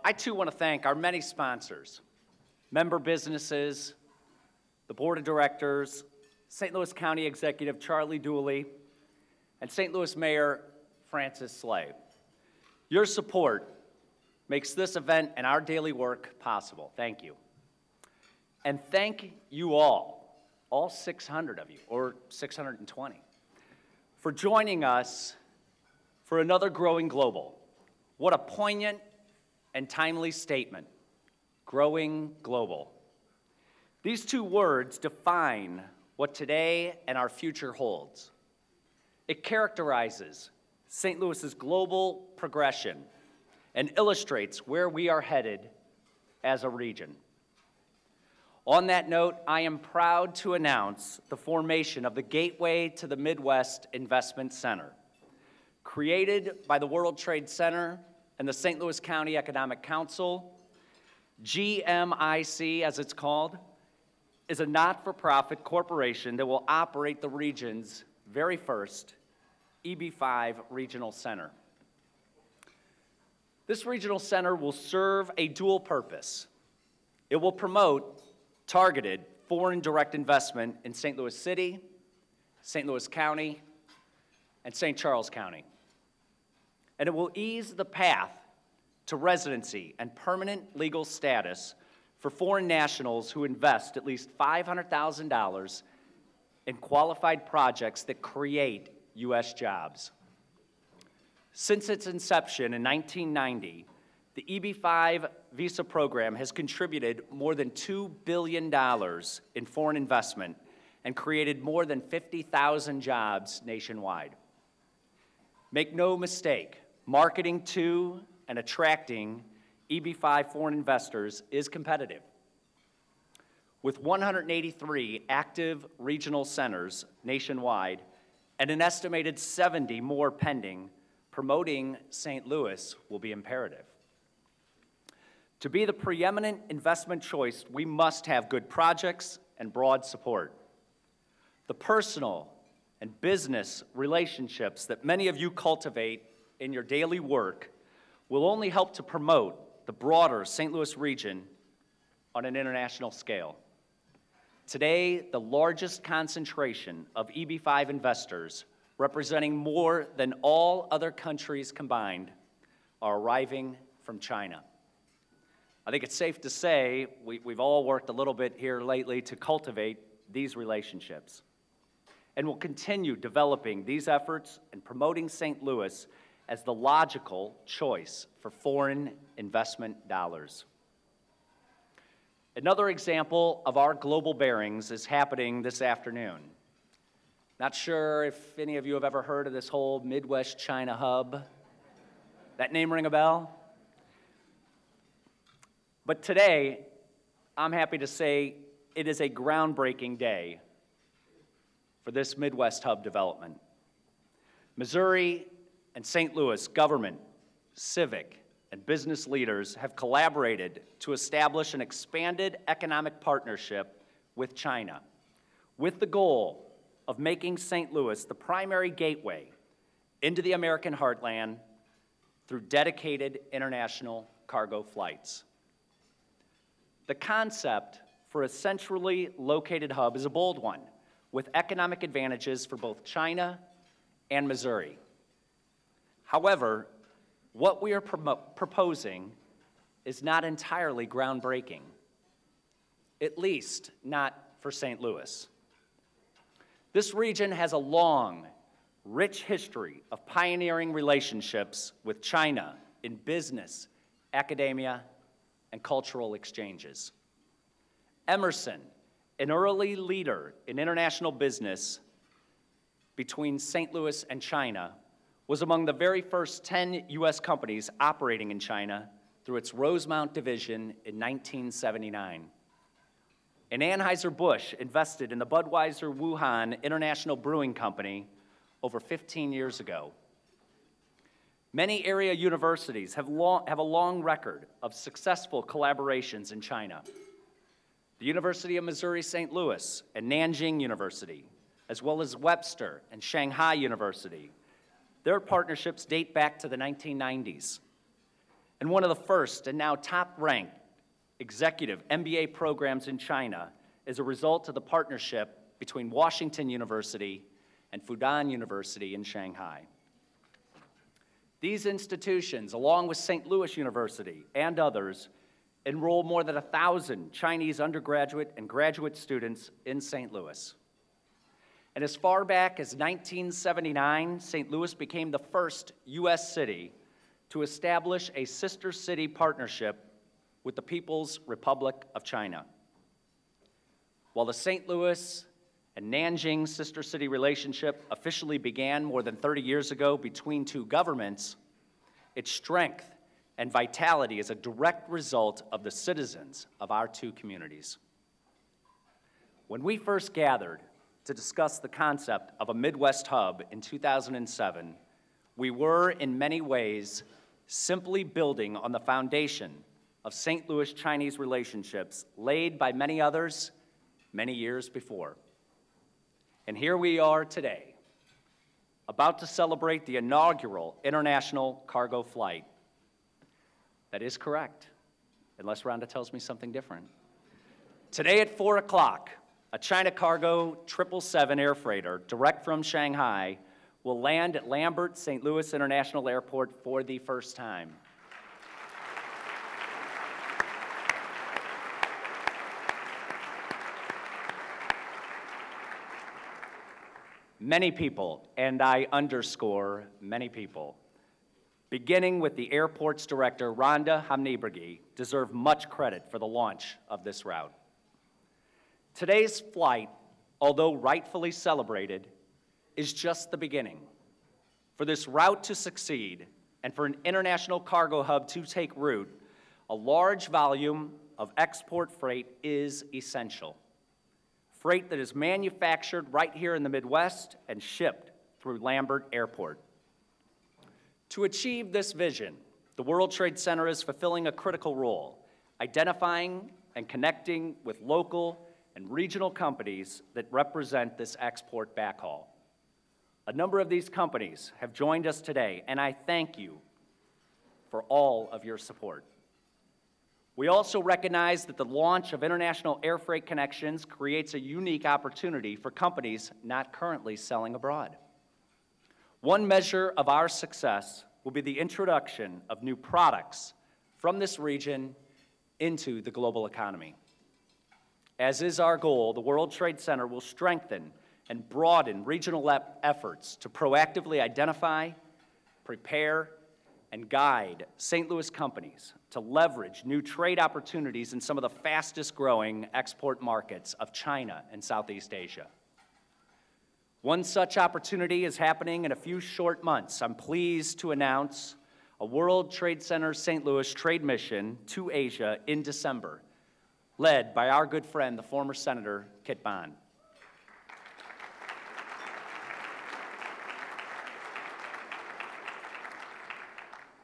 I too want to thank our many sponsors, member businesses, the board of directors, St. Louis County Executive Charlie Dooley, and St. Louis Mayor Francis Slay. Your support makes this event and our daily work possible. Thank you. And thank you all 600 of you, or 620, for joining us for another Growing Global. What a poignant and timely statement, Growing Global. These two words define what today and our future holds. It characterizes St. Louis's global progression and illustrates where we are headed as a region. On that note, I am proud to announce the formation of the Gateway to the Midwest Investment Center. Created by the World Trade Center and the St. Louis County Economic Council, GMIC, as it's called, is a not-for-profit corporation that will operate the region's very first EB5 Regional Center. This regional center will serve a dual purpose. It will promote targeted foreign direct investment in St. Louis City, St. Louis County, and St. Charles County. And it will ease the path to residency and permanent legal status for foreign nationals who invest at least $500,000 in qualified projects that create U.S. jobs. Since its inception in 1990, the EB5 visa program has contributed more than $2 billion in foreign investment and created more than 50,000 jobs nationwide. Make no mistake, marketing to and attracting EB5 foreign investors is competitive. With 183 active regional centers nationwide and an estimated 70 more pending, promoting St. Louis will be imperative. To be the preeminent investment choice, we must have good projects and broad support. The personal and business relationships that many of you cultivate in your daily work will only help to promote the broader St. Louis region on an international scale. Today, the largest concentration of EB5 investors, representing more than all other countries combined, are arriving from China. I think it's safe to say we've all worked a little bit here lately to cultivate these relationships. And we'll continue developing these efforts and promoting St. Louis as the logical choice for foreign investment dollars. Another example of our global bearings is happening this afternoon. Not sure if any of you have ever heard of this whole Midwest China hub. That name ring a bell? But today, I'm happy to say it is a groundbreaking day for this Midwest hub development. Missouri and St. Louis government, civic, and business leaders have collaborated to establish an expanded economic partnership with China, with the goal of making St. Louis the primary gateway into the American heartland through dedicated international cargo flights. The concept for a centrally located hub is a bold one, with economic advantages for both China and Missouri. However, what we are proposing is not entirely groundbreaking, at least not for St. Louis. This region has a long, rich history of pioneering relationships with China in business, academia, and cultural exchanges. Emerson, an early leader in international business between St. Louis and China, was among the very first 10 U.S. companies operating in China through its Rosemount division in 1979. And Anheuser-Busch invested in the Budweiser Wuhan International Brewing Company over 15 years ago. Many area universities have a long record of successful collaborations in China. The University of Missouri-St. Louis and Nanjing University, as well as Webster and Shanghai University. Their partnerships date back to the 1990s. and one of the first and now top-ranked executive MBA programs in China is a result of the partnership between Washington University and Fudan University in Shanghai. These institutions, along with St. Louis University and others, enroll more than 1,000 Chinese undergraduate and graduate students in St. Louis. And as far back as 1979, St. Louis became the first U.S. city to establish a sister city partnership with the People's Republic of China. While the St. Louis and Nanjing sister city relationship officially began more than 30 years ago between two governments, its strength and vitality is a direct result of the citizens of our two communities. When we first gathered to discuss the concept of a Midwest hub in 2007, we were, in many ways, simply building on the foundation of St. Louis-Chinese relationships laid by many others many years before. And here we are today, about to celebrate the inaugural international cargo flight. That is correct, unless Rhonda tells me something different. Today at 4 o'clock, a China Cargo 777 air freighter, direct from Shanghai, will land at Lambert St. Louis International Airport for the first time. Many people, and I underscore many people, beginning with the airport's director, Rhonda Hamnebergy, deserve much credit for the launch of this route. Today's flight, although rightfully celebrated, is just the beginning. For this route to succeed, and for an international cargo hub to take root, a large volume of export freight is essential. Freight that is manufactured right here in the Midwest and shipped through Lambert Airport. To achieve this vision, the World Trade Center is fulfilling a critical role, identifying and connecting with local and regional companies that represent this export backhaul. A number of these companies have joined us today, and I thank you for all of your support. We also recognize that the launch of international air freight connections creates a unique opportunity for companies not currently selling abroad. One measure of our success will be the introduction of new products from this region into the global economy. As is our goal, the World Trade Center will strengthen and broaden regional efforts to proactively identify, prepare, and guide St. Louis companies to leverage new trade opportunities in some of the fastest growing export markets of China and Southeast Asia. One such opportunity is happening in a few short months. I'm pleased to announce a World Trade Center St. Louis trade mission to Asia in December, led by our good friend, the former Senator Kit Bond.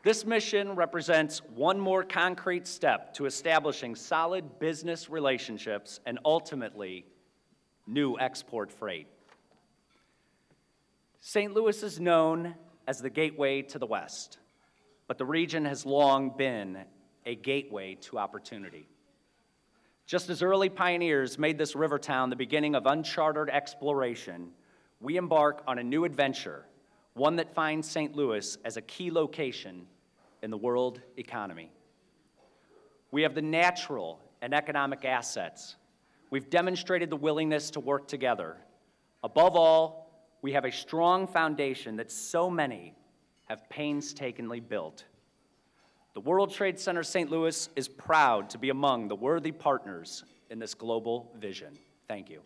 This mission represents one more concrete step to establishing solid business relationships and ultimately new export freight. St. Louis is known as the gateway to the West, but the region has long been a gateway to opportunity. Just as early pioneers made this river town the beginning of uncharted exploration, we embark on a new adventure, one that finds St. Louis as a key location in the world economy. We have the natural and economic assets. We've demonstrated the willingness to work together. Above all, we have a strong foundation that so many have painstakingly built. The World Trade Center St. Louis is proud to be among the worthy partners in this global vision. Thank you.